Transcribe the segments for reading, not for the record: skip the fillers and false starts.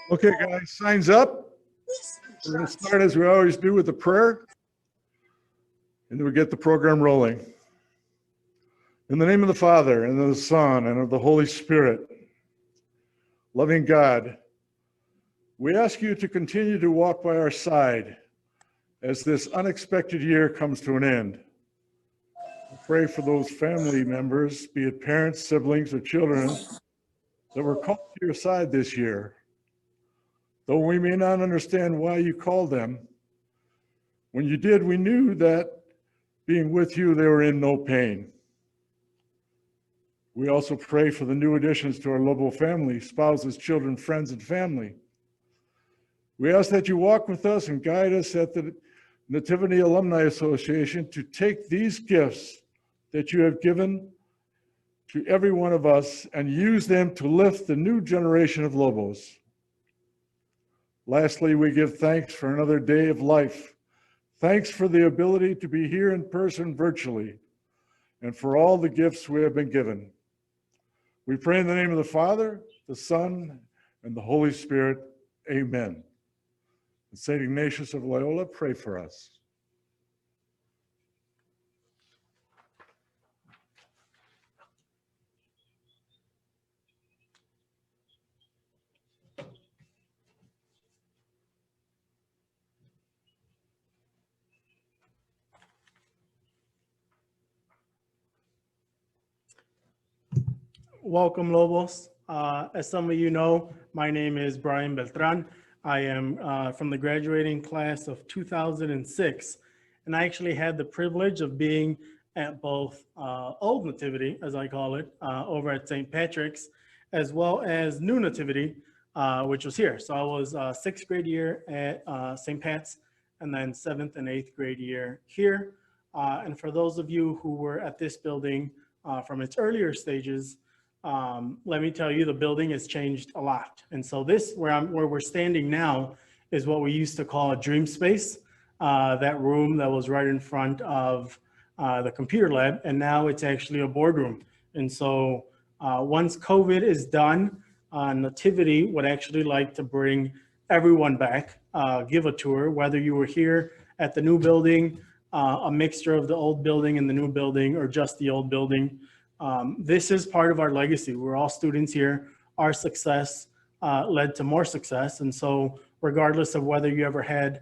Okay, guys, signs up. We're going to start as we always do with a prayer, and then we get the program rolling. In the name of the Father, and of the Son, and of the Holy Spirit, loving God, we ask you to continue to walk by our side as this unexpected year comes to an end. We pray for those family members, be it parents, siblings, or children, that were called to your side this year. Though we may not understand why you called them, when you did, we knew that being with you, they were in no pain. We also pray for the new additions to our Lobo family, spouses, children, friends, and family. We ask that you walk with us and guide us at the Nativity Alumni Association to take these gifts that you have given to every one of us and use them to lift the new generation of Lobos. Lastly, we give thanks for another day of life. Thanks for the ability to be here in person virtually, and for all the gifts we have been given. We pray in the name of the Father, the Son, and the Holy Spirit. Amen. And St. Ignatius of Loyola, pray for us. Welcome, Lobos. As some of you know, my name is Brian Beltran. I am from the graduating class of 2006, and I actually had the privilege of being at both Old Nativity, as I call it, over at St. Patrick's, as well as New Nativity, which was here. So I was sixth grade year at St. Pat's, and then seventh and eighth grade year here. And for those of you who were at this building from its earlier stages, let me tell you, the building has changed a lot. And so this, where we're standing now, is what we used to call a dream space, that room that was right in front of the computer lab, and now it's actually a boardroom. And so once COVID is done, Nativity would actually like to bring everyone back, give a tour, whether you were here at the new building, a mixture of the old building and the new building, or just the old building. This is part of our legacy. We're all students here. Our success led to more success. And so regardless of whether you ever had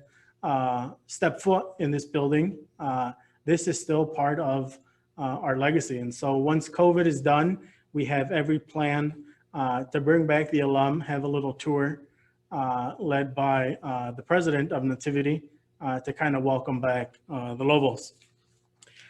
step foot in this building, this is still part of our legacy. And so once COVID is done, we have every plan to bring back the alum, have a little tour led by the president of Nativity to kind of welcome back the Lobos.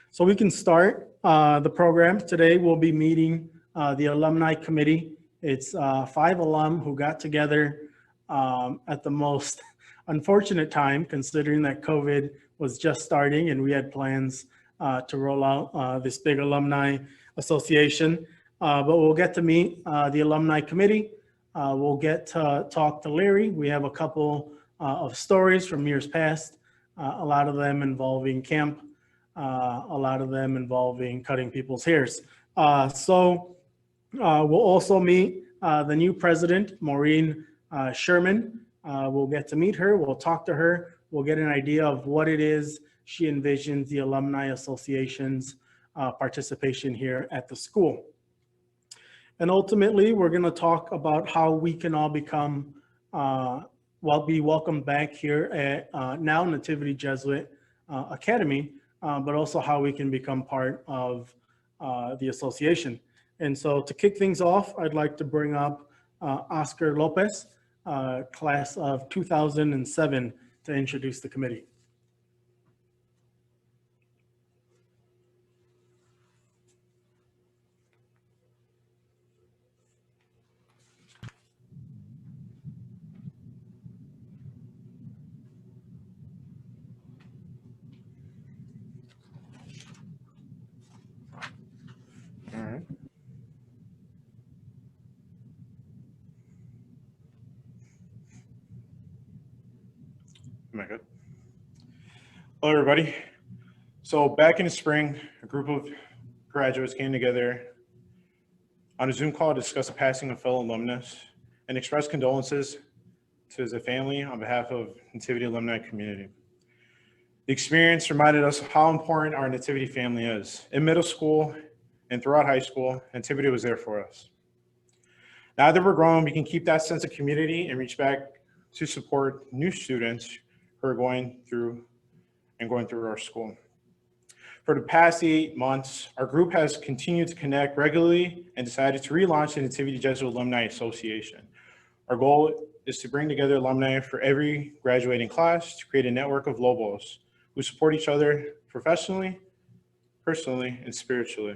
So we can start the program. Today we'll be meeting the alumni committee. It's 5 alum who got together at the most unfortunate time, considering that COVID was just starting and we had plans to roll out this big alumni association. But we'll get to meet the alumni committee. We'll get to talk to Larry. We have a couple of stories from years past, a lot of them involving camp. A lot of them involving cutting people's hairs. So we'll also meet the new president, Maureen Sherman. We'll get to meet her. We'll talk to her. We'll get an idea of what it is she envisions the Alumni Association's participation here at the school. And ultimately, we're going to talk about how we can all become, be welcomed back here at now Nativity Jesuit Academy, but also how we can become part of the association. And so to kick things off, I'd like to bring up Oscar Lopez, class of 2007, to introduce the committee. All right. Am I good? Hello, everybody. So back in the spring, a group of graduates came together on a Zoom call to discuss the passing of fellow alumnus and express condolences to as a family on behalf of Nativity Alumni community. The experience reminded us of how important our Nativity family is. In middle school and throughout high school, Nativity was there for us. Now that we're grown, we can keep that sense of community and reach back to support new students who are going through our school. For the past 8 months, our group has continued to connect regularly and decided to relaunch the Nativity Jesuit Alumni Association. Our goal is to bring together alumni for every graduating class to create a network of Lopez who support each other professionally, personally, and spiritually.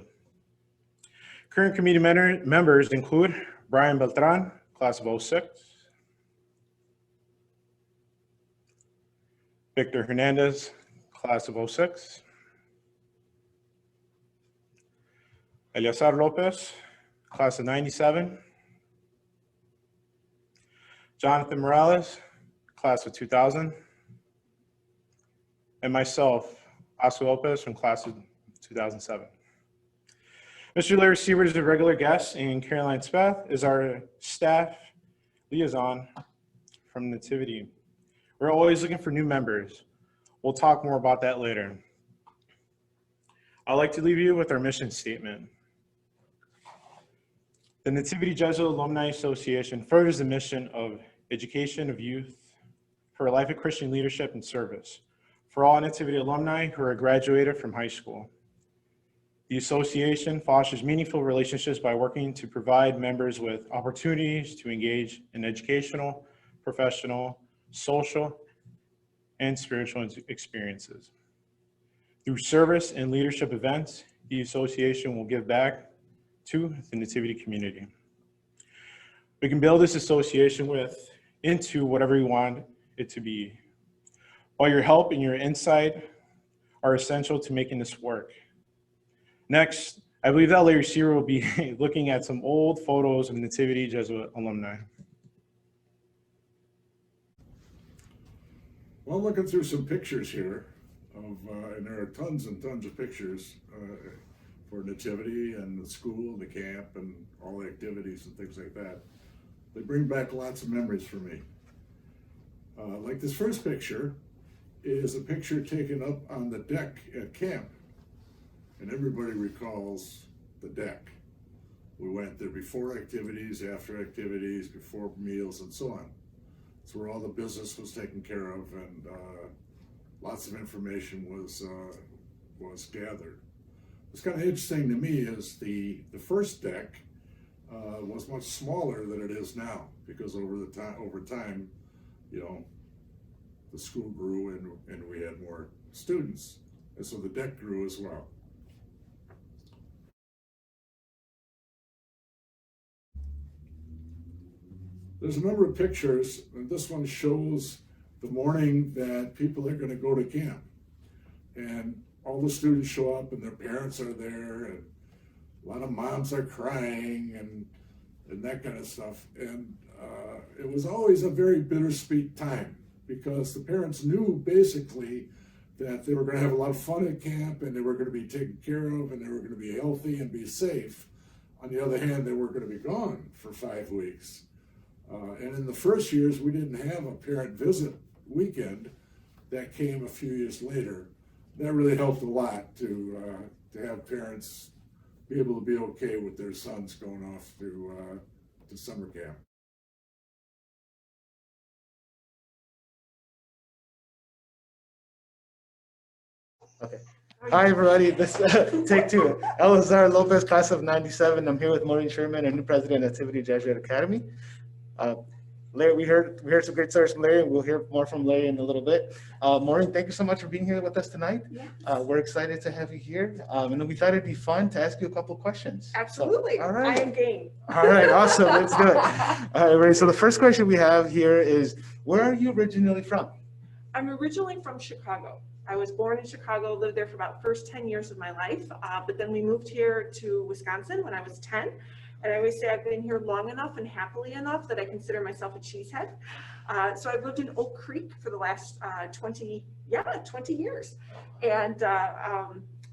Current committee members include Brian Beltran, class of 06, Victor Hernandez, class of 06, Eliasar Lopez, class of 97, Jonathan Morales, class of 2000, and myself, Oscar Lopez, from class of 2007. Mr. Larry Siebert is a regular guest, and Caroline Spath is our staff liaison from Nativity. We're always looking for new members. We'll talk more about that later. I'd like to leave you with our mission statement. The Nativity Jesuit Alumni Association furthers the mission of education of youth for a life of Christian leadership and service for all Nativity alumni who are graduated from high school. The association fosters meaningful relationships by working to provide members with opportunities to engage in educational, professional, social, and spiritual experiences. Through service and leadership events, the association will give back to the Nativity community. We can build this association into whatever we want it to be. While your help and your insight are essential to making this work. Next, I believe that Larry Sear will be looking at some old photos of Nativity Jesuit alumni. Well, I'm looking through some pictures here and there are tons and tons of pictures for Nativity and the school, the camp, and all the activities and things like that. They bring back lots of memories for me. Like this first picture is a picture taken up on the deck at camp. And everybody recalls the deck. We went there before activities, after activities, before meals, and so on. It's where all the business was taken care of, and lots of information was gathered. What's kind of interesting to me is the first deck was much smaller than it is now, because over time, you know, the school grew and we had more students, and so the deck grew as well. There's a number of pictures, and this one shows the morning that people are going to go to camp. And all the students show up and their parents are there, and a lot of moms are crying and that kind of stuff. And it was always a very bittersweet time, because the parents knew basically that they were going to have a lot of fun at camp, and they were going to be taken care of, and they were going to be healthy and be safe. On the other hand, they were going to be gone for 5 weeks. And in the first years, we didn't have a parent visit weekend. That came a few years later. That really helped a lot to have parents be able to be okay with their sons going off to summer camp. Okay. Hi, everybody. This take two. Eliasar Lopez, class of 97. I'm here with Maureen Sherman, our new president of Nativity Jesuit Academy. Larry, we heard some great stories from Larry, and we'll hear more from Larry in a little bit. Maureen, thank you so much for being here with us tonight. Yeah. We're excited to have you here, and we thought it'd be fun to ask you a couple questions. Absolutely. So, all right. I am game. All right, awesome. Let's do it. All right, so the first question we have here is, where are you originally from? I'm originally from Chicago. I was born in Chicago, lived there for about the first 10 years of my life, but then we moved here to Wisconsin when I was 10. And I always say I've been here long enough and happily enough that I consider myself a cheesehead. So I've lived in Oak Creek for the last 20 years. And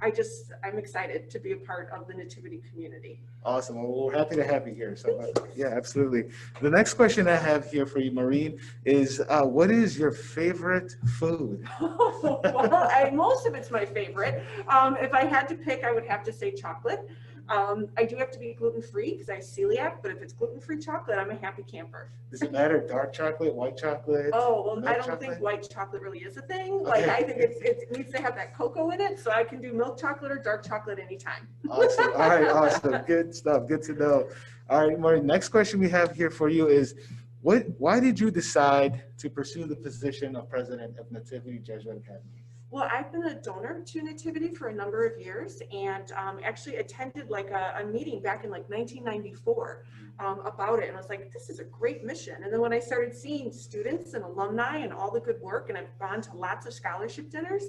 I'm excited to be a part of the Nativity community. Awesome. Well, we're happy to have you here. So, yeah, absolutely. The next question I have here for you, Maureen, is what is your favorite food? Well, most of it's my favorite. If I had to pick, I would have to say chocolate. I do have to be gluten-free because I have celiac, but if it's gluten-free chocolate, I'm a happy camper. Does it matter dark chocolate, white chocolate? Oh, well, milk I don't chocolate? think white chocolate really is a thing. Like, Okay. I think it needs to have that cocoa in it, so I can do milk chocolate or dark chocolate anytime. Awesome. All right, awesome. Good stuff. Good to know. All right, Maureen, next question we have here for you is why did you decide to pursue the position of president of Nativity Jesuit Academy? Well, I've been a donor to Nativity for a number of years and actually attended like a meeting back in like 1994 about it. And I was like, this is a great mission. And then when I started seeing students and alumni and all the good work, and I've gone to lots of scholarship dinners,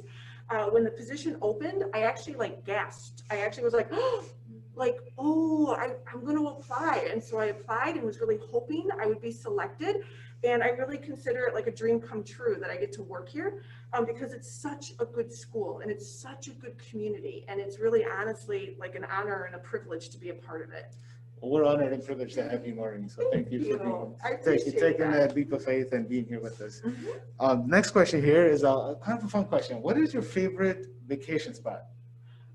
when the position opened, I actually like gasped. I actually was like, oh, I'm going to apply. And so I applied and was really hoping I would be selected. And I really consider it like a dream come true that I get to work here because it's such a good school and it's such a good community. And it's really honestly like an honor and a privilege to be a part of it. Well, we're honored and privileged to have you, Maureen. So thank you for I appreciate taking that. that leap of faith and being here with us. Mhm. Next question here is kind of a fun question. What is your favorite vacation spot?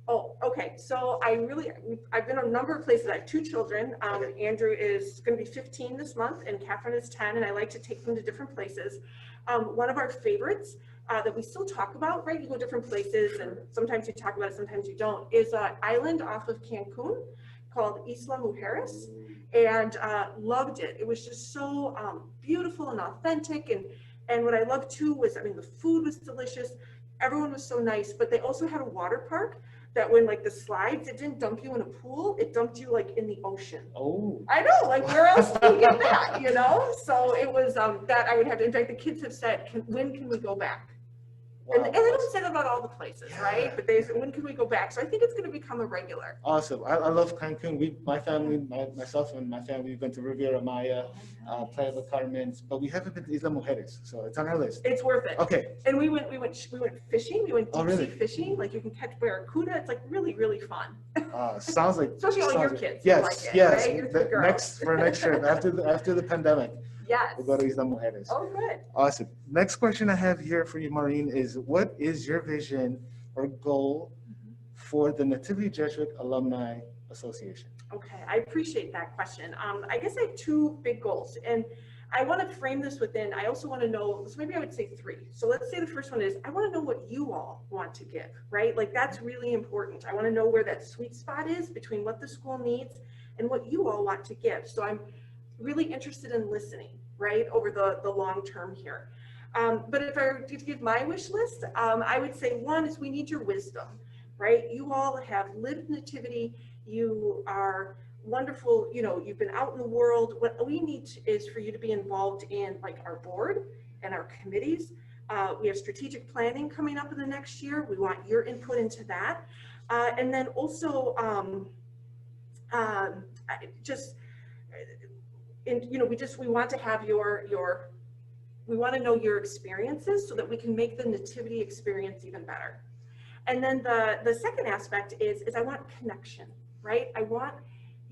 Oh, okay. So I've been a number of places. I have two children. Andrew is going to be 15 this month and Catherine is 10, and I like to take them to different places. One of our favorites that we still talk about, right? You go different places and sometimes you talk about it, sometimes you don't, is an island off of Cancun called Isla Mujeres, and loved it. It was just so beautiful and authentic. And what I loved too was, I mean, the food was delicious. Everyone was so nice, but they also had a water park that when like the slides, it didn't dump you in a pool, it dumped you like in the ocean. Oh, I know, like where else do you get that, you know? So it was that I would have to, in fact, the kids have said, when can we go back? wow. And they don't say that about all the places, Yeah. right? But they said, when can we go back? So I think it's going to become a regular. Awesome. I love Cancun. Myself and my family, we've been to Riviera Maya, Playa del Carmen, but we haven't been to Isla Mujeres, so it's on our list. It's worth it. Okay. And we went fishing. We went Oh, deep sea really? fishing. Like you can catch barracuda. It's like really, really fun. Sounds like Especially all your sounds- kids. Yes, like it, yes. Right? Your two girls. For next trip after the pandemic, Yes. we'll go to Isla Mujeres. Oh, good. Awesome. Next question I have here for you, Maureen, is what is your vision or goal for the Nativity Jesuit Alumni Association? Okay, I appreciate that question. I guess I have two big goals, and I want to frame this within, I also want to know, so maybe I would say three. So let's say the first one is, I want to know what you all want to give, right? Like that's really important. I want to know where that sweet spot is between what the school needs and what you all want to give. So I'm really interested in listening, right, over the long term here. But if I were to give my wish list, I would say one is we need your wisdom, right? You all have lived Nativity. You are wonderful, you know, you've been out in the world. What we need is for you to be involved in like our board and our committees. We have strategic planning coming up in the next year. We want your input into that. And then also we want to have we want to know your experiences so that we can make the Nativity experience even better. And then the second aspect is I want connection, right? I want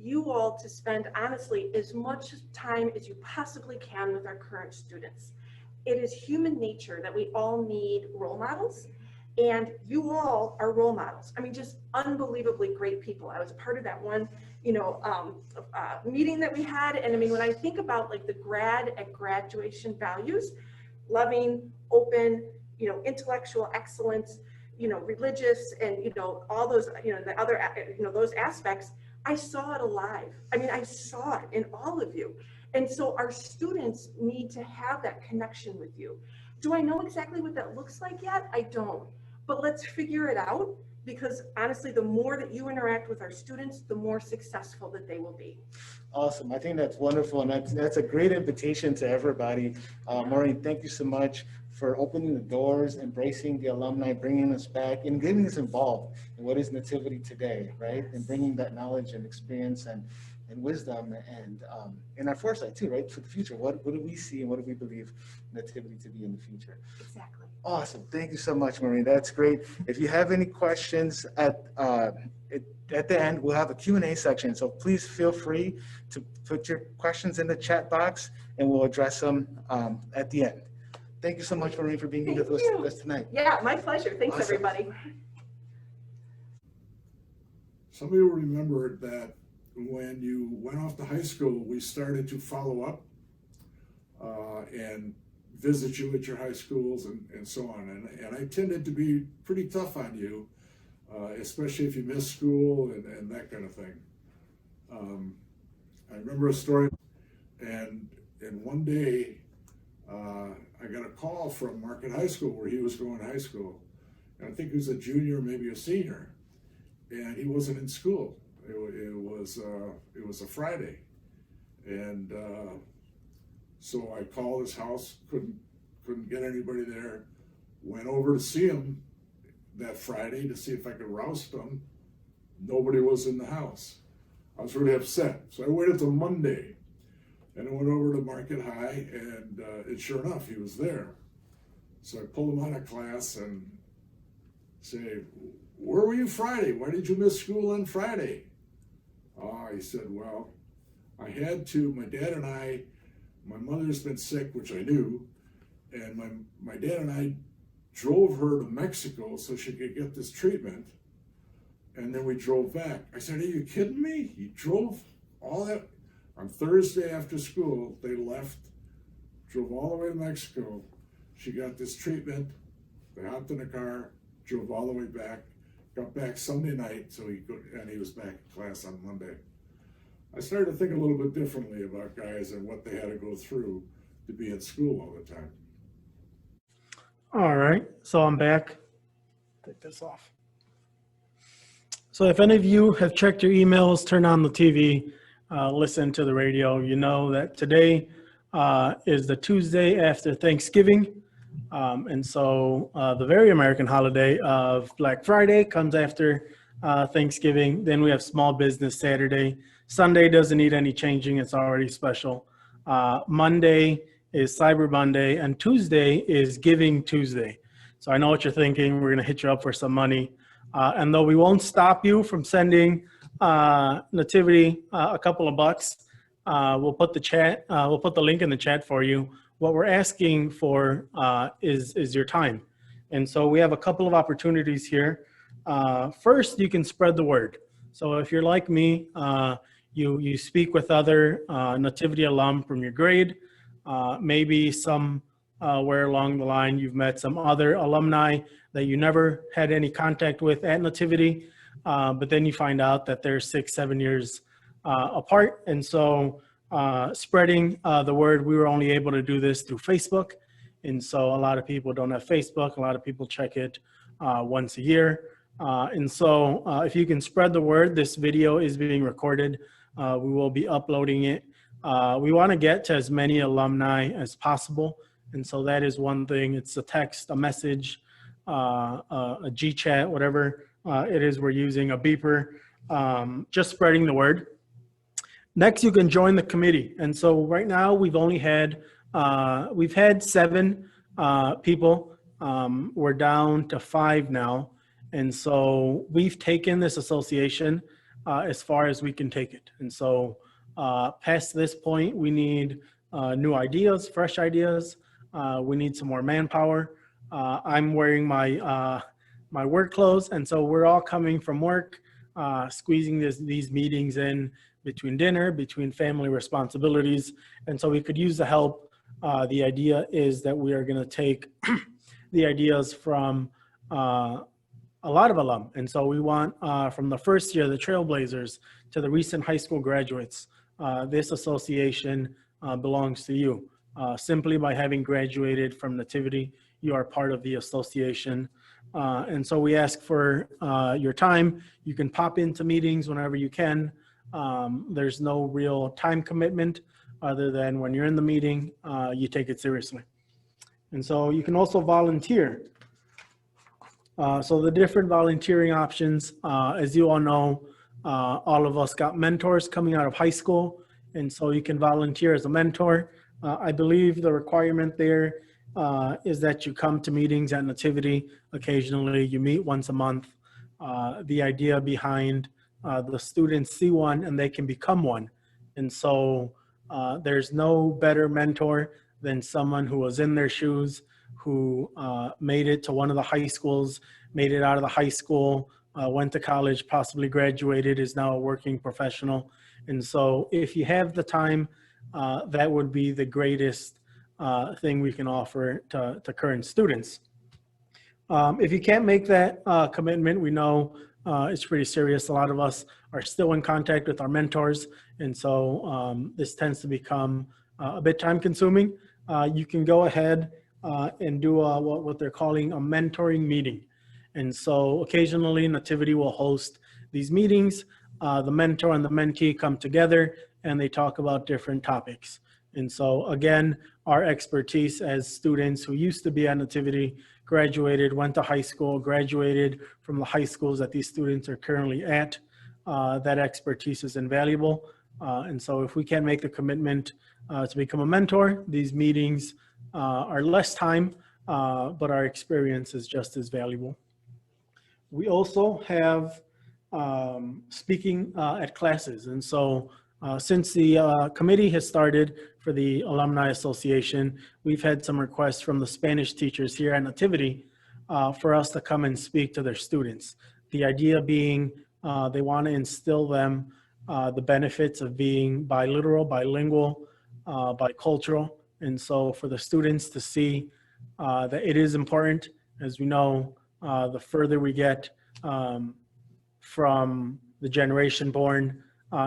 you all to spend honestly as much time as you possibly can with our current students. It is human nature that we all need role models, and you all are role models. I mean, just unbelievably great people. I was a part of that one, meeting that we had. And I mean, when I think about like the grad and graduation values, loving, open, intellectual excellence, religious, and, all those, the other, those aspects, I saw it alive. I mean, I saw it in all of you. And so our students need to have that connection with you. Do I know exactly what that looks like yet? I don't, but let's figure it out, because honestly, the more that you interact with our students, the more successful that they will be. Awesome. I think that's wonderful. And that's a great invitation to everybody. Maureen, thank you so much for opening the doors, embracing the alumni, bringing us back, and getting us involved in what is Nativity today, right? And bringing that knowledge and experience and and wisdom and our foresight too, right? For the future. What do we see and what do we believe Nativity to be in the future? Exactly. Awesome. Thank you so much, Maureen. That's great. If you have any questions at the end, we'll have a Q&A section. So please feel free to put your questions in the chat box and we'll address them at the end. Thank you so much, Maureen, for being here with us tonight. Yeah, my pleasure. Thanks, Awesome. everybody. Some of you remember that when you went off to high school, we started to follow up and visit you at your high schools and so on. And I tended to be pretty tough on you, especially if you missed school and that kind of thing. I remember a story, and one day I got a call from Market High School where he was going to high school. And I think he was a junior, maybe a senior, and he wasn't in school. It was a Friday, and so I called his house, couldn't get anybody there. Went over to see him that Friday to see if I could roust him. Nobody was in the house. I was really upset, so I waited till Monday, and I went over to Market High, and sure enough, he was there. So I pulled him out of class and say, "Where were you Friday? Why did you miss school on Friday?" He said, "Well, I had to. My dad and I, my mother's been sick, which I knew, and my dad and I drove her to Mexico so she could get this treatment, and then we drove back." I said, "Are you kidding me? You drove all that?" On Thursday after school, they left, drove all the way to Mexico. She got this treatment. They hopped in the car, drove all the way back, got back Sunday night, and he was back in class on Monday. I started to think a little bit differently about guys and what they had to go through to be in school all the time. All right, so I'm back. Take this off. So if any of you have checked your emails, turned on the TV, listened to the radio, you know that today is the Tuesday after Thanksgiving. And so the very American holiday of Black Friday comes after Thanksgiving. Then we have Small Business Saturday. Sunday doesn't need any changing. It's already special. Monday is Cyber Monday, and Tuesday is Giving Tuesday. So I know what you're thinking. We're going to hit you up for some money. And though we won't stop you from sending Nativity a couple of bucks, we'll put the link in the chat for you. What we're asking for is your time. And so we have a couple of opportunities here. First, you can spread the word. So if you're like me, you speak with other Nativity alum from your grade, maybe somewhere along the line you've met some other alumni that you never had any contact with at Nativity, but then you find out that they're 6-7 years apart. And so spreading the word, we were only able to do this through Facebook. And so a lot of people don't have Facebook. A lot of people check it once a year. And so if you can spread the word, this video is being recorded. We will be uploading it. We want to get to as many alumni as possible. And so that is one thing. It's a text, a message, a G-chat, whatever it is we're using, a beeper, just spreading the word. Next, you can join the committee. And so right now we've had 7 people. We're down to 5 now. And so we've taken this association as far as we can take it. And so past this point, we need new ideas, fresh ideas. We need some more manpower. I'm wearing my work clothes. And so we're all coming from work, squeezing these meetings in between dinner, between family responsibilities. And so we could use the help. The idea is that we are going to take the ideas from a lot of alum. And so we want from the first year, the Trailblazers, to the recent high school graduates, this association belongs to you. Simply by having graduated from Nativity, you are part of the association. And so we ask for your time. You can pop into meetings whenever you can. There's no real time commitment other than when you're in the meeting, you take it seriously. And so you can also volunteer. So the different volunteering options, as you all know, All of us got mentors coming out of high school, and so you can volunteer as a mentor. I believe the requirement there is that you come to meetings at Nativity occasionally. You meet once a month. The idea behind the students see one and they can become one. And so there's no better mentor than someone who was in their shoes, who made it to one of the high schools, made it out of the high school, went to college, possibly graduated, is now a working professional. And so if you have the time, that would be the greatest thing we can offer to current students. If you can't make that commitment, we know it's pretty serious. A lot of us are still in contact with our mentors, and so this tends to become a bit time consuming. You can go ahead and do what they're calling a mentoring meeting. And so occasionally Nativity will host these meetings. The mentor and the mentee come together and they talk about different topics. And so again, our expertise as students who used to be at Nativity, graduated, went to high school, graduated from the high schools that these students are currently at, that expertise is invaluable. And so if we can make the commitment to become a mentor, these meetings are less time, but our experience is just as valuable. We also have speaking at classes. And so since the committee has started for the Alumni Association, we've had some requests from the Spanish teachers here at Nativity for us to come and speak to their students. The idea being they want to instill them the benefits of being biliteral, bilingual, bicultural. And so for the students to see that it is important, as we know, the further we get from the generation born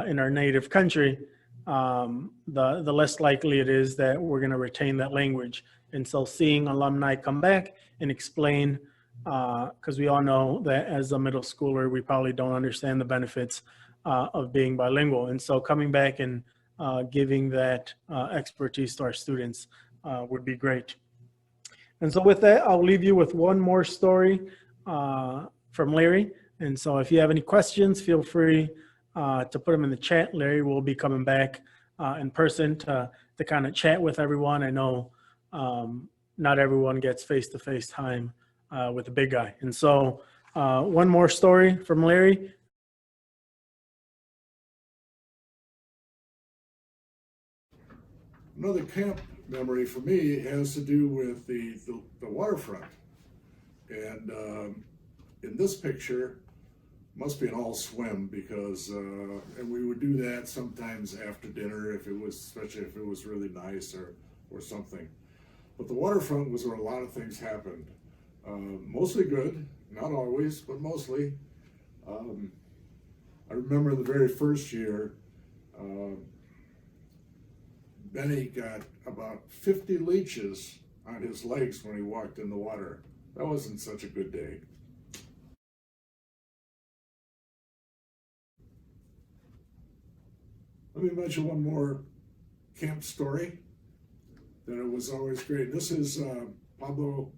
in our native country, the less likely it is that we're going to retain that language. And so seeing alumni come back and explain, because we all know that as a middle schooler, we probably don't understand the benefits of being bilingual. And so coming back and giving that expertise to our students would be great. And so with that, I'll leave you with one more story from Larry. And so if you have any questions, feel free to put them in the chat. Larry will be coming back in person to kind of chat with everyone. I know not everyone gets face-to-face time with the big guy. And so one more story from Larry. Another camp memory for me has to do with the waterfront. And in this picture, must be an all swim because, and we would do that sometimes after dinner if it was, especially if it was really nice or something. But the waterfront was where a lot of things happened. Mostly good, not always, but mostly. I remember the very first year, Benny got about 50 leeches on his legs when he walked in the water. That wasn't such a good day. Let me mention one more camp story that it was always great. This is Pablo,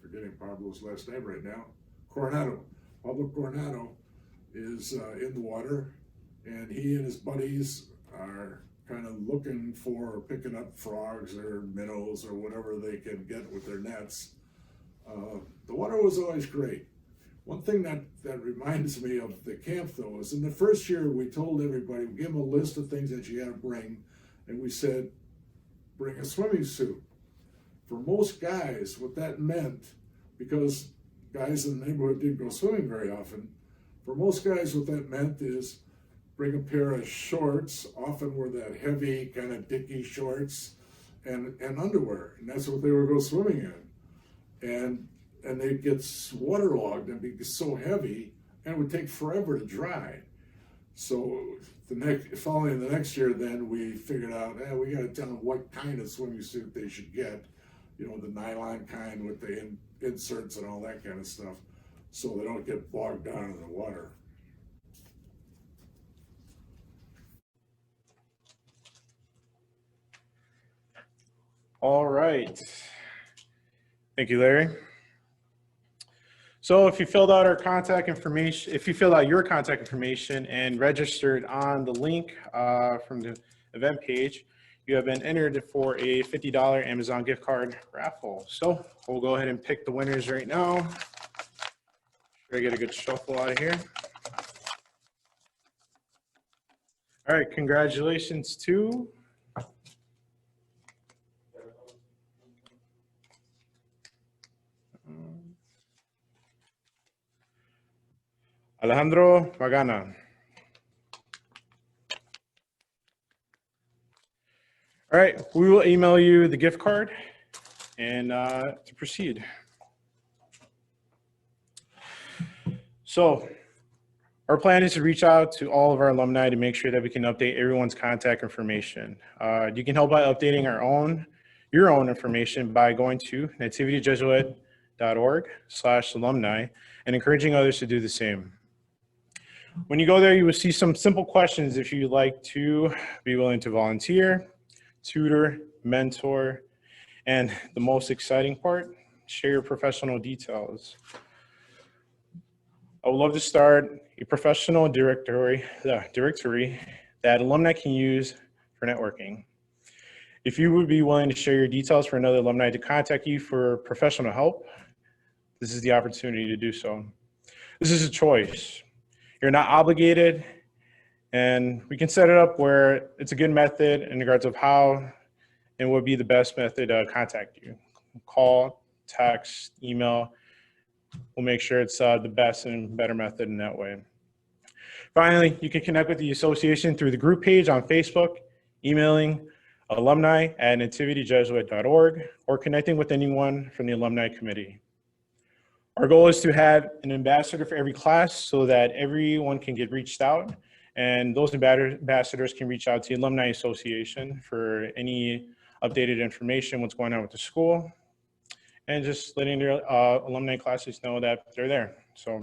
forgetting Pablo's last name right now, Coronado. Pablo Coronado is in the water, and he and his buddies are kind of looking for picking up frogs or minnows or whatever they can get with their nets. The water was always great. One thing that reminds me of the camp though is in the first year we told everybody, we gave them a list of things that you had to bring, and we said, bring a swimming suit. For most guys, what that meant, because guys in the neighborhood didn't go swimming very often, for most guys what that meant is bring a pair of shorts, often were that heavy kind of dicky shorts, and underwear, and that's what they would go swimming in. And they'd get waterlogged and be so heavy, and it would take forever to dry. So following the next year, then we figured out, we got to tell them what kind of swimming suit they should get, the nylon kind with the inserts and all that kind of stuff, so they don't get bogged down in the water. All right. Thank you, Larry. So if you filled out our contact information, if you filled out your contact information and registered on the link from the event page, you have been entered for a $50 Amazon gift card raffle. So we'll go ahead and pick the winners right now. Try to get a good shuffle out of here. All right, congratulations to Alejandro Magana. All right, we will email you the gift card and to proceed. So our plan is to reach out to all of our alumni to make sure that we can update everyone's contact information. You can help by updating your own information by going to nativityjesuit.org/alumni and encouraging others to do the same. When you go there, you will see some simple questions if you'd like to be willing to volunteer, tutor, mentor, and the most exciting part, share your professional details. I would love to start a professional directory that alumni can use for networking. If you would be willing to share your details for another alumni to contact you for professional help, this is the opportunity to do so. This is a choice. You're not obligated, and we can set it up where it's a good method in regards of how and would be the best method to contact you. Call, text, email. We'll make sure it's the best and better method in that way. Finally, you can connect with the association through the group page on Facebook, emailing alumni@nativityjesuit.org, or connecting with anyone from the alumni committee. Our goal is to have an ambassador for every class so that everyone can get reached out, and those ambassadors can reach out to the Alumni Association for any updated information, what's going on with the school, and just letting their alumni classes know that they're there. So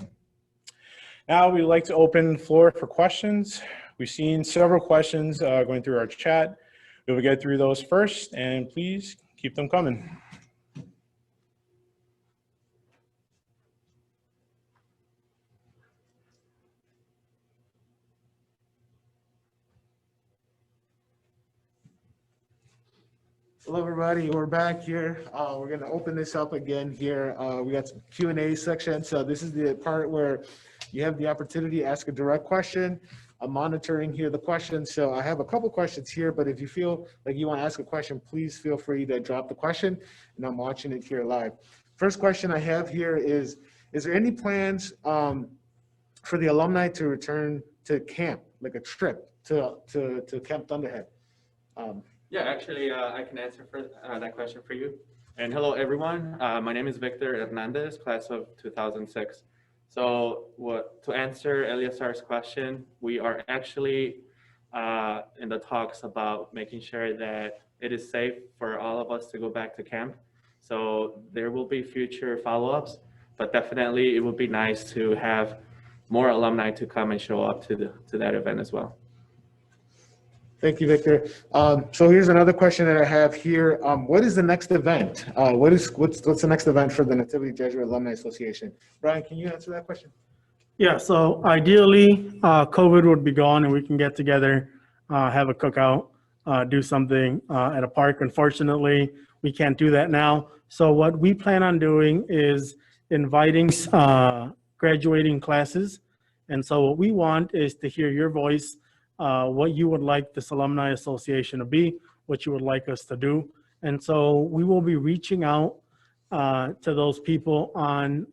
now we'd like to open the floor for questions. We've seen several questions going through our chat. We will get through those first, and please keep them coming. Hello, everybody. We're back here. We're going to open this up again here. We got some Q&A section. So this is the part where you have the opportunity to ask a direct question. I'm monitoring here the questions. So I have a couple questions here, but if you feel like you want to ask a question, please feel free to drop the question, and I'm watching it here live. First question I have here is there any plans for the alumni to return to camp, like a trip to Camp Thunderhead? Yeah, actually, I can answer for that question for you. And hello, everyone. My name is Victor Hernandez, class of 2006. So to answer Eliasar's question, we are actually in the talks about making sure that it is safe for all of us to go back to camp. So there will be future follow-ups, but definitely it would be nice to have more alumni to come and show up to that event as well. Thank you, Victor. So here's another question that I have here. What is the next event? What's the next event for the Nativity Jesuit Alumni Association? Brian, can you answer that question? Yeah, so ideally, COVID would be gone and we can get together, have a cookout, do something at a park. Unfortunately, we can't do that now. So what we plan on doing is inviting graduating classes. And so what we want is to hear your voice, what you would like this Alumni Association to be, what you would like us to do. And so we will be reaching out to those people on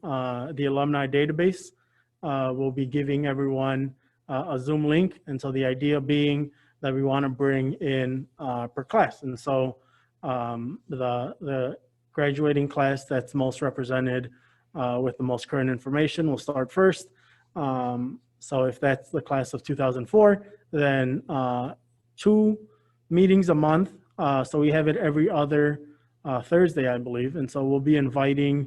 the alumni database. We'll be giving everyone a Zoom link. And so the idea being that we want to bring in per class. And so the graduating class that's most represented with the most current information will start first. So if that's the class of 2004, then 2 meetings a month. So we have it every other Thursday, I believe. And so we'll be inviting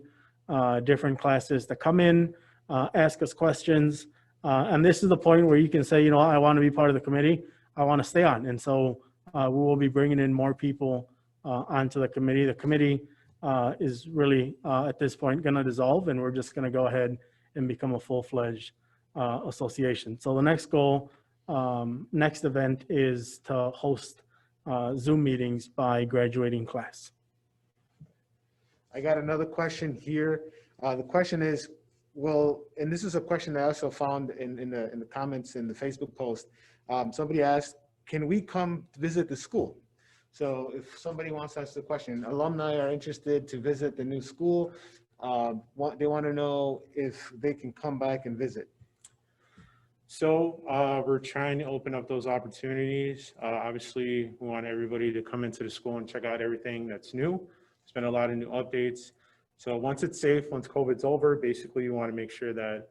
different classes to come in, ask us questions. And this is the point where you can say, you know, I want to be part of the committee. I want to stay on. And so we will be bringing in more people onto the committee. The committee is really at this point going to dissolve, and we're just going to go ahead and become a full-fledged association. So the next goal, next event is to host Zoom meetings by graduating class. I got another question here. The question is, well, and this is a question I also found in the comments in the Facebook post. Somebody asked, can we come visit the school? So if somebody wants to ask the question, alumni are interested to visit the new school. They want to know if they can come back and visit. So we're trying to open up those opportunities. Obviously, we want everybody to come into the school and check out everything that's new. There's been a lot of new updates. So once it's safe, once COVID's over, basically you want to make sure that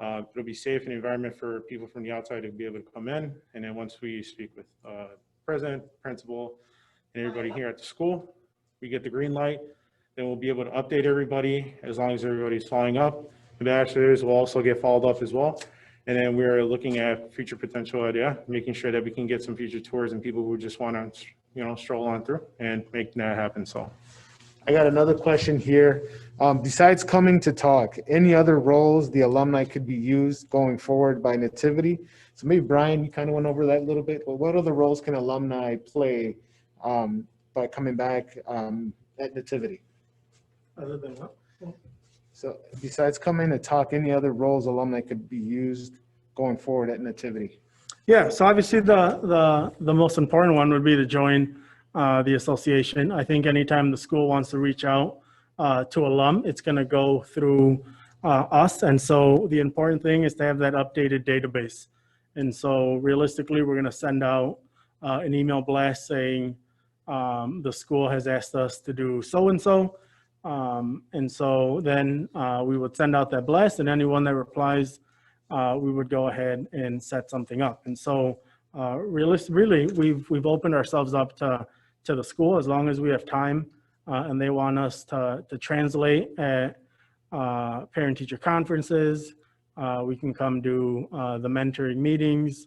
it'll be safe an environment for people from the outside to be able to come in. And then once we speak with president, principal, and everybody here at the school, we get the green light, then we'll be able to update everybody as long as everybody's following up. The bachelors will also get followed up as well. And then we're looking at future potential idea, making sure that we can get some future tours and people who just want to, stroll on through and make that happen. So I got another question here. Besides coming to talk, any other roles the alumni could be used going forward by Nativity? So maybe Brian, you kind of went over that a little bit, but what other roles can alumni play by coming back at Nativity? Other than what? So besides coming to talk, any other roles alumni could be used going forward at Nativity? Yeah, so obviously the most important one would be to join the association. I think anytime the school wants to reach out to alum, it's going to go through us. And so the important thing is to have that updated database. And so realistically, we're going to send out an email blast saying the school has asked us to do so-and-so. And so then we would send out that blast, and anyone that replies, we would go ahead and set something up. And so really, we've opened ourselves up to the school as long as we have time and they want us to translate at parent-teacher conferences. We can come do the mentoring meetings.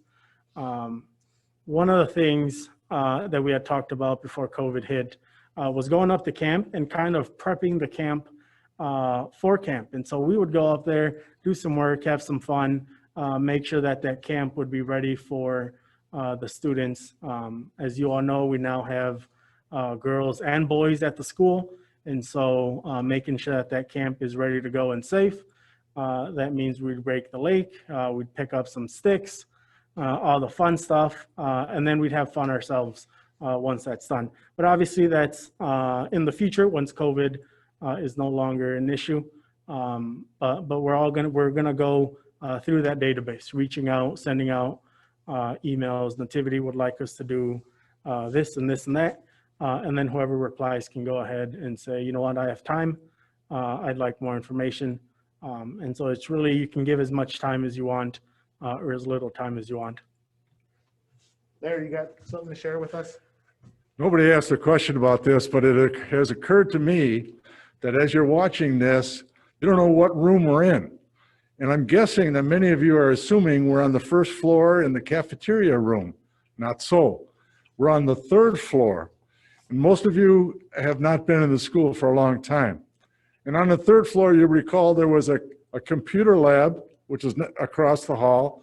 One of the things that we had talked about before COVID hit was going up to camp and kind of prepping the camp for camp. And so we would go up there, do some work, have some fun, make sure that that camp would be ready for the students. As you all know, we now have girls and boys at the school. And so making sure that that camp is ready to go and safe. That means we'd break the lake, we'd pick up some sticks, all the fun stuff, and then we'd have fun ourselves once that's done. But obviously that's in the future once COVID is no longer an issue. But we're gonna go through that database, reaching out, sending out emails. Nativity would like us to do this and this and that. And then whoever replies can go ahead and say, you know what, I have time. I'd like more information. And so it's really, you can give as much time as you want or as little time as you want. Larry, you got something to share with us? Nobody asked a question about this, but it has occurred to me that as you're watching this, you don't know what room we're in. And I'm guessing that many of you are assuming we're on the first floor in the cafeteria room. Not so. We're on the third floor. And most of you have not been in the school for a long time. And on the third floor, you recall there was a computer lab, which is across the hall,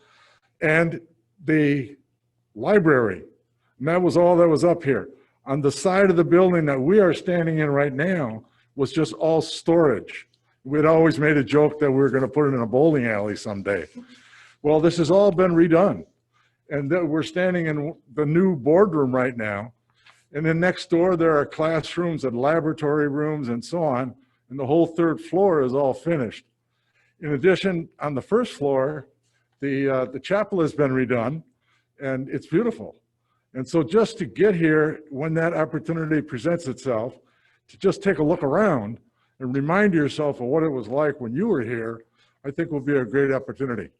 and the library. And that was all that was up here. On the side of the building that we are standing in right now was just all storage. We'd always made a joke that we were going to put it in a bowling alley someday. Well, this has all been redone. And we're standing in the new boardroom right now. And then next door, there are classrooms and laboratory rooms and so on. And the whole third floor is all finished. In addition, on the first floor, the chapel has been redone and it's beautiful. And so just to get here, when that opportunity presents itself, to just take a look around and remind yourself of what it was like when you were here, I think will be a great opportunity.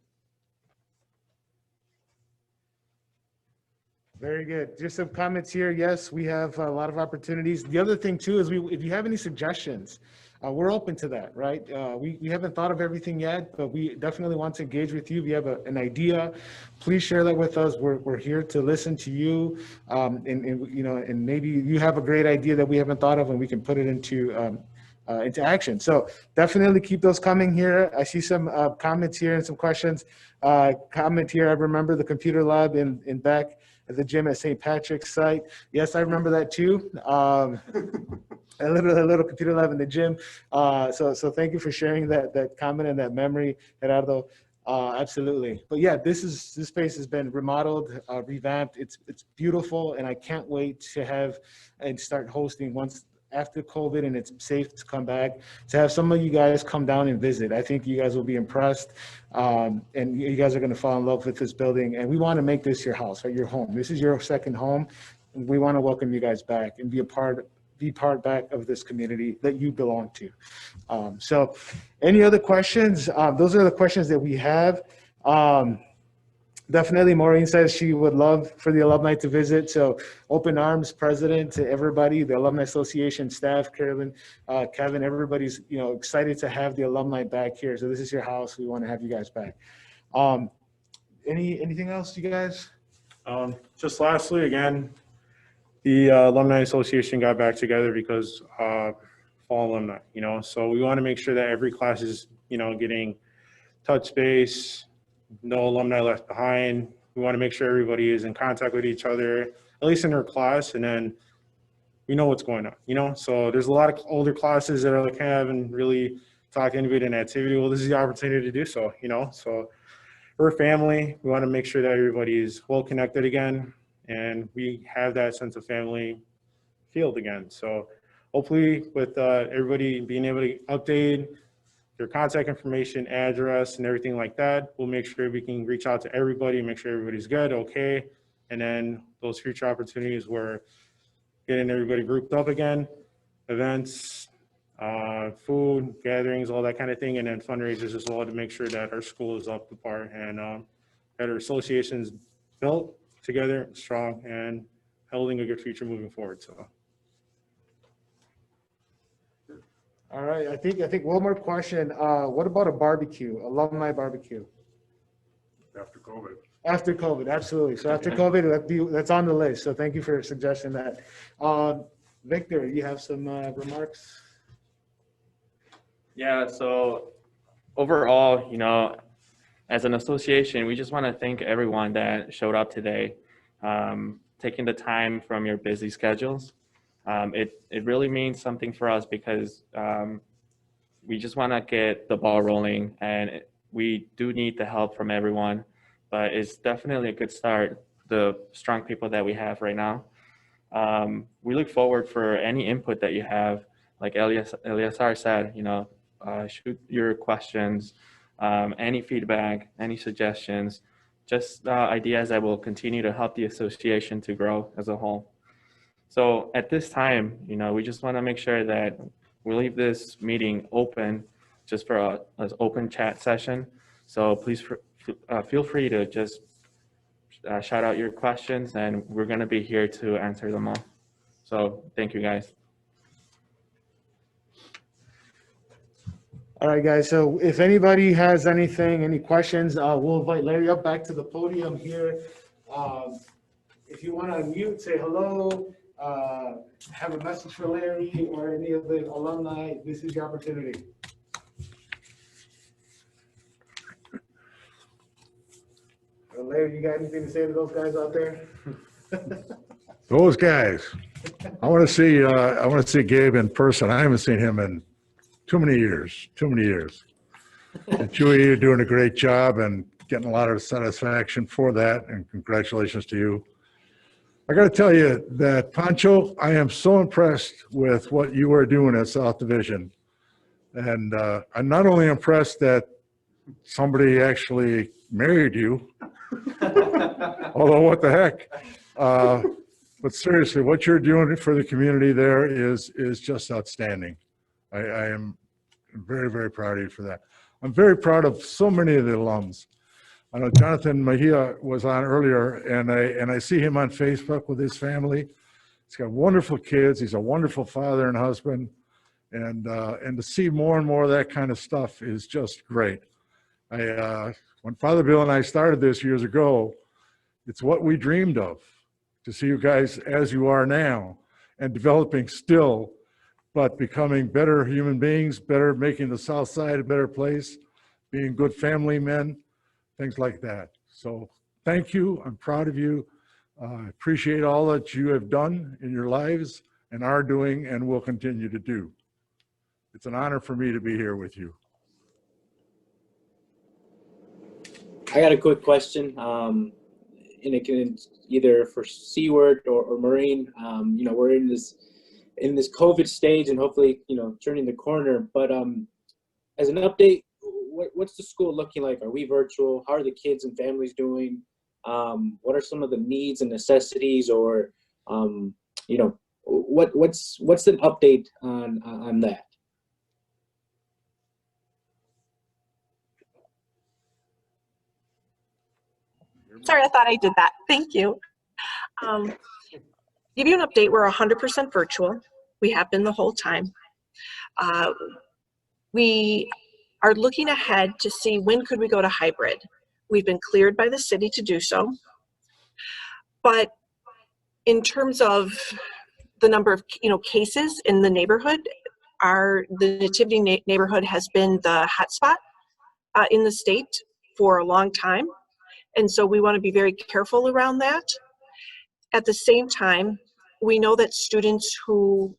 Very good. Just some comments here. Yes, we have a lot of opportunities. The other thing too is if you have any suggestions we're open to that, right? We haven't thought of everything yet, but we definitely want to engage with you. If you have an idea, please share that with us. We're here to listen to you, and maybe you have a great idea that we haven't thought of, and we can put it into action. So definitely keep those coming here. I see some comments here and some questions. Comment here, I remember the computer lab in back at the gym at St. Patrick's site. Yes, I remember that too. A little computer lab in the gym. So thank you for sharing that comment and that memory, Gerardo. Absolutely. But yeah, this space has been remodeled, revamped. It's beautiful, and I can't wait to have and start hosting once after COVID and it's safe to come back, to have some of you guys come down and visit. I think you guys will be impressed, and you guys are going to fall in love with this building. And we want to make this your house, right? Your home. This is your second home. And we want to welcome you guys back and be part back of this community that you belong to. So any other questions? Those are the questions that we have. Definitely, Maureen says she would love for the alumni to visit. So open arms, president, to everybody, the Alumni Association staff, Carolyn, Kevin, everybody's excited to have the alumni back here. So this is your house. We want to have you guys back. Anything else, you guys? Just lastly, again, the Alumni Association got back together because fall alumni, so we want to make sure that every class is, getting touch base, no alumni left behind. We want to make sure everybody is in contact with each other, at least in their class, and then we know what's going on, so there's a lot of older classes that are like, haven't really talked to anybody in activity. Well, this is the opportunity to do so, so we're a family. We want to make sure that everybody is well connected again, and we have that sense of family field again. So hopefully with everybody being able to update their contact information, address, and everything like that, we'll make sure we can reach out to everybody, make sure everybody's good, okay. And then those future opportunities where getting everybody grouped up again, events, food, gatherings, all that kind of thing, and then fundraisers as well, to make sure that our school is up to par and that our association's built together, strong, and holding a good future moving forward. So. All right, I think one more question. What about a barbecue, alumni barbecue? After COVID. After COVID, absolutely. So after COVID, that's on the list. So thank you for suggesting that. Victor, you have some remarks? Yeah, so overall, as an association, we just want to thank everyone that showed up today, taking the time from your busy schedules. It really means something for us because we just want to get the ball rolling, and we do need the help from everyone, but it's definitely a good start, the strong people that we have right now. We look forward for any input that you have. Like Eleazar said, shoot your questions, any feedback, any suggestions, just ideas that will continue to help the association to grow as a whole. So at this time, we just want to make sure that we leave this meeting open just for an open chat session. So please feel free to just shout out your questions, and we're going to be here to answer them all. So thank you, guys. All right, guys. So if anybody has any questions, we'll invite Larry up back to the podium here. If you want to unmute, say hello, have a message for Larry or any of the alumni, this is your opportunity. Well, Larry, you got anything to say to those guys out there? Those guys. I want to see Gabe in person. I haven't seen him in too many years. And Chewy, you're doing a great job and getting a lot of satisfaction for that, and congratulations to you. I got to tell you that, Pancho, I am so impressed with what you are doing at South Division. And I'm not only impressed that somebody actually married you, although what the heck, but seriously, what you're doing for the community there is just outstanding. I am very, very proud of you for that. I'm very proud of so many of the alums. I know Jonathan Mejia was on earlier, and I see him on Facebook with his family. He's got wonderful kids. He's a wonderful father and husband, And to see more and more of that kind of stuff is just great. When Father Bill and I started this years ago, it's what we dreamed of, to see you guys as you are now and developing still, but becoming better human beings, better, making the South Side a better place, being good family men, things like that. So thank you. I'm proud of you. I appreciate all that you have done in your lives and are doing and will continue to do. It's an honor for me to be here with you. I got a quick question, and it can either for Seaward or Maureen. You know, we're in this COVID stage, and hopefully, you know, turning the corner. But as an update, what's the school looking like? Are we virtual? How are the kids and families doing? What are some of the needs and necessities, or you know, what's an update on that? Sorry, I thought I did that. Thank you. Give you an update, we're 100% virtual. We have been the whole time. We are looking ahead to see when could we go to hybrid. We've been cleared by the city to do so. But in terms of the number of cases in the neighborhood, the Nativity neighborhood has been the hotspot in the state for a long time. And so we want to be very careful around that. At the same time, we know that students who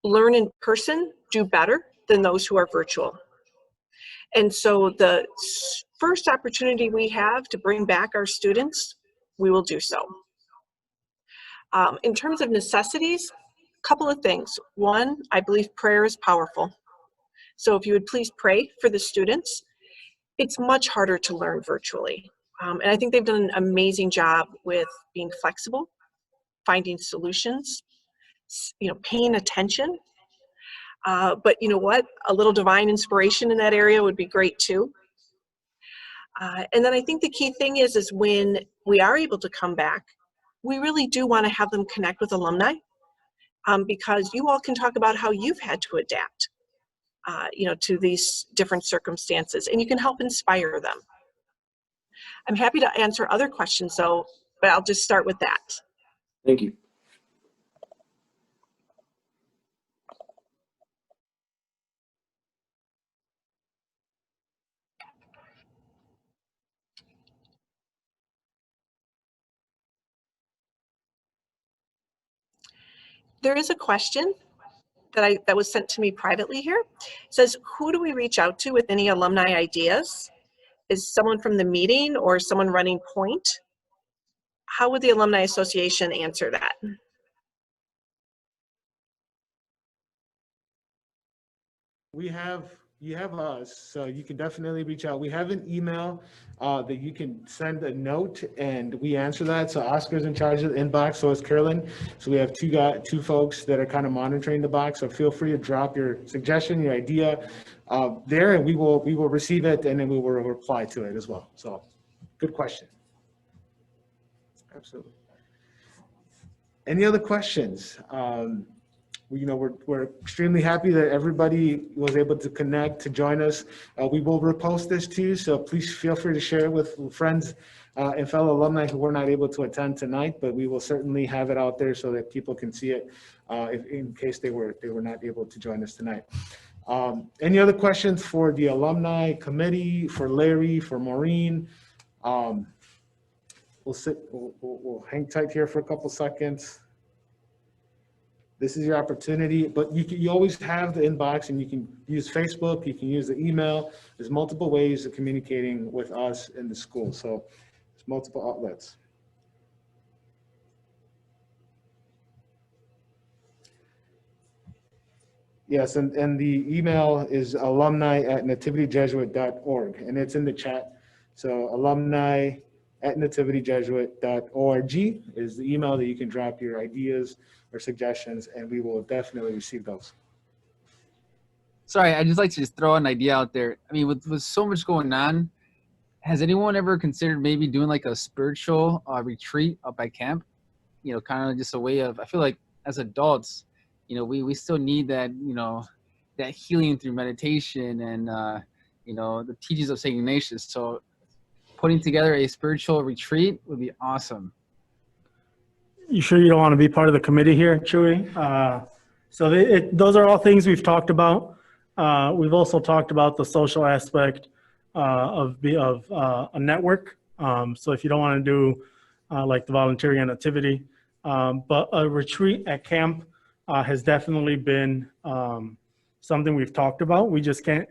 learn in person do better than those who are virtual. And so the first opportunity we have to bring back our students, we will do so. In terms of necessities, a couple of things. One, I believe prayer is powerful. So if you would please pray for the students. It's much harder to learn virtually. And I think they've done an amazing job with being flexible, finding solutions, paying attention. But you know what? A little divine inspiration in that area would be great too. And then I think the key thing is when we are able to come back, we really do want to have them connect with alumni, because you all can talk about how you've had to adapt, to these different circumstances, and you can help inspire them. I'm happy to answer other questions though, but I'll just start with that. Thank you. There is a question that was sent to me privately here. It says, who do we reach out to with any alumni ideas? Is someone from the meeting or someone running point? How would the Alumni Association answer that? You have us, so you can definitely reach out. We have an email that you can send a note and we answer that. So Oscar's in charge of the inbox, so is Carolyn. So we have two folks that are kind of monitoring the box. So feel free to drop your suggestion, your idea there, and we will receive it and then we will reply to it as well. So good question. Absolutely. Any other questions? We're extremely happy that everybody was able to connect to join us. We will repost this too, so please feel free to share it with friends and fellow alumni who were not able to attend tonight, but we will certainly have it out there so that people can see it in case they were not able to join us tonight. Any other questions for the alumni committee, for Larry, for Maureen? We'll hang tight here for a couple seconds. This is your opportunity, but you always have the inbox, and you can use Facebook, you can use the email. There's multiple ways of communicating with us in the school. So there's multiple outlets. Yes, and the email is alumni@nativityjesuit.org, and it's in the chat. So alumni@nativityjesuit.org is the email that you can drop your ideas or suggestions, and we will definitely receive those. Sorry, I'd just like to throw an idea out there. I mean, with so much going on, has anyone ever considered maybe doing like a spiritual retreat up at camp? Kind of just a way of, I feel like as adults, we still need that, that healing through meditation and, the teachings of St. Ignatius. So putting together a spiritual retreat would be awesome. You sure you don't want to be part of the committee here, Chewy? Those are all things we've talked about. We've also talked about the social aspect of a network. So if you don't want to do like the volunteering and activity, but a retreat at camp has definitely been something we've talked about. We just can't.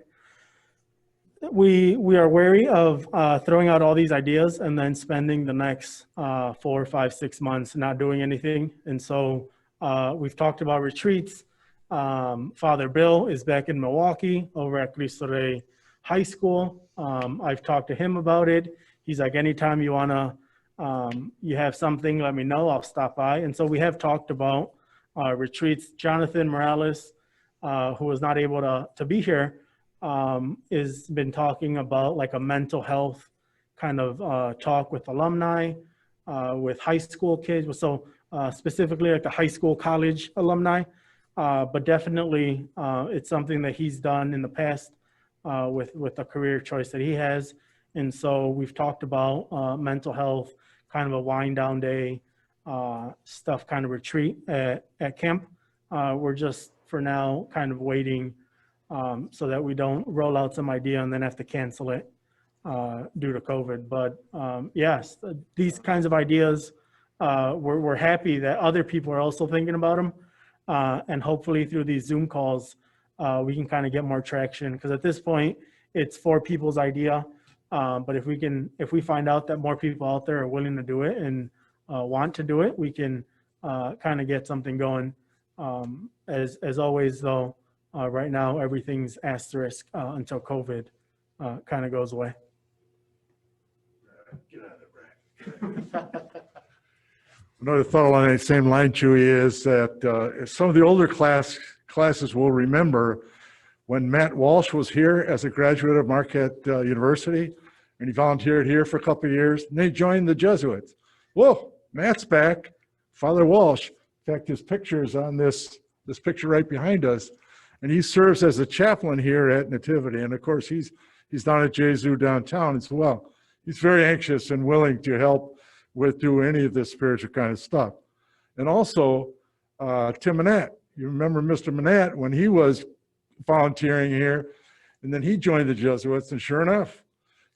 We are wary of throwing out all these ideas and then spending the next 4, 5, 6 months not doing anything. And so we've talked about retreats. Father Bill is back in Milwaukee over at Cristo Rey High School. I've talked to him about it. He's like, anytime you wanna, you have something, let me know, I'll stop by. And so we have talked about retreats. Jonathan Morales, who was not able to be here, has been talking about like a mental health kind of talk with alumni, with high school kids. So specifically like the high school, college alumni, but definitely it's something that he's done in the past with a career choice that he has. And so we've talked about mental health, kind of a wind down day stuff, kind of retreat at camp. We're just for now kind of waiting so that we don't roll out some idea and then have to cancel it due to COVID. But yes, these kinds of ideas, we're happy that other people are also thinking about them. And hopefully through these Zoom calls, we can kind of get more traction, because at this point it's 4 people's idea. But if we find out that more people out there are willing to do it and want to do it, we can kind of get something going. As always though, right now everything's asterisk until COVID kind of goes away. Get out of there, Brad. Another thought along that same line, Chewy, is that some of the older classes will remember when Matt Walsh was here as a graduate of Marquette University, and he volunteered here for a couple of years, and they joined the Jesuits. Whoa, Matt's back. Father Walsh, in fact, his picture is on this picture right behind us, and he serves as a chaplain here at Nativity. And of course, he's down at Jesuit downtown as well. He's very anxious and willing to help do any of this spiritual kind of stuff. And also, Tim Manette. You remember Mr. Manette when he was volunteering here, and then he joined the Jesuits, and sure enough,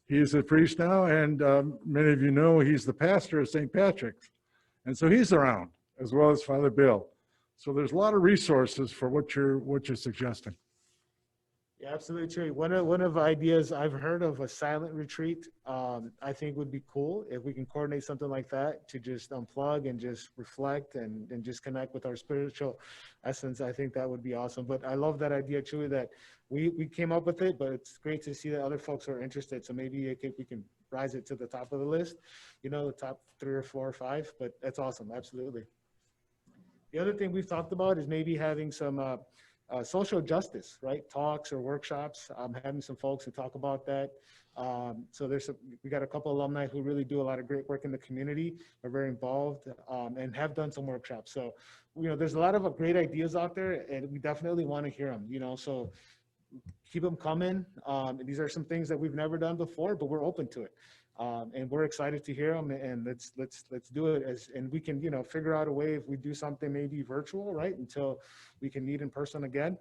he's a priest now, and many of you know he's the pastor of St. Patrick's. And so he's around, as well as Father Bill. So there's a lot of resources for what you're suggesting. Yeah, absolutely true. One of the ideas I've heard of, a silent retreat, I think would be cool if we can coordinate something like that to just unplug and just reflect and just connect with our spiritual essence. I think that would be awesome. But I love that idea, truly, that we came up with it, but it's great to see that other folks are interested. So maybe we can rise it to the top of the list, the top 3 or 4 or 5, but that's awesome. Absolutely. The other thing we've talked about is maybe having some social justice, right? Talks or workshops, having some folks to talk about that. So we got a couple alumni who really do a lot of great work in the community, are very involved, and have done some workshops. So, there's a lot of great ideas out there, and we definitely want to hear them, so keep them coming. These are some things that we've never done before, but we're open to it. And we're excited to hear them, and let's do it and we can, figure out a way if we do something maybe virtual, right? Until we can meet in person again,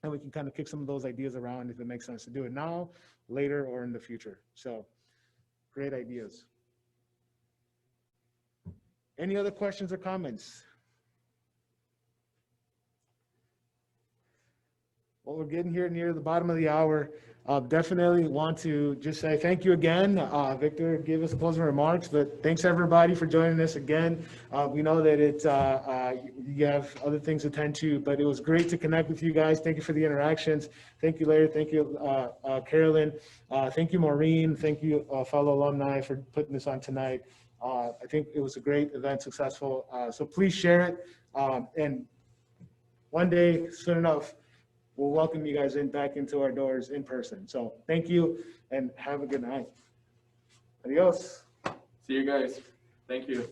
and we can kind of kick some of those ideas around if it makes sense to do it now, later, or in the future. So great ideas. Any other questions or comments? Well, we're getting here near the bottom of the hour. Definitely want to just say thank you again. Victor, give us closing remarks, but thanks everybody for joining us again. We know that you have other things to attend to, but it was great to connect with you guys. Thank you for the interactions. Thank you, Larry. Thank you, Carolyn. Thank you, Maureen. Thank you, fellow alumni, for putting this on tonight. I think it was a great event, successful. So please share it. And one day, soon enough, we'll welcome you guys back into our doors in person. So thank you and have a good night. Adios. See you guys. Thank you.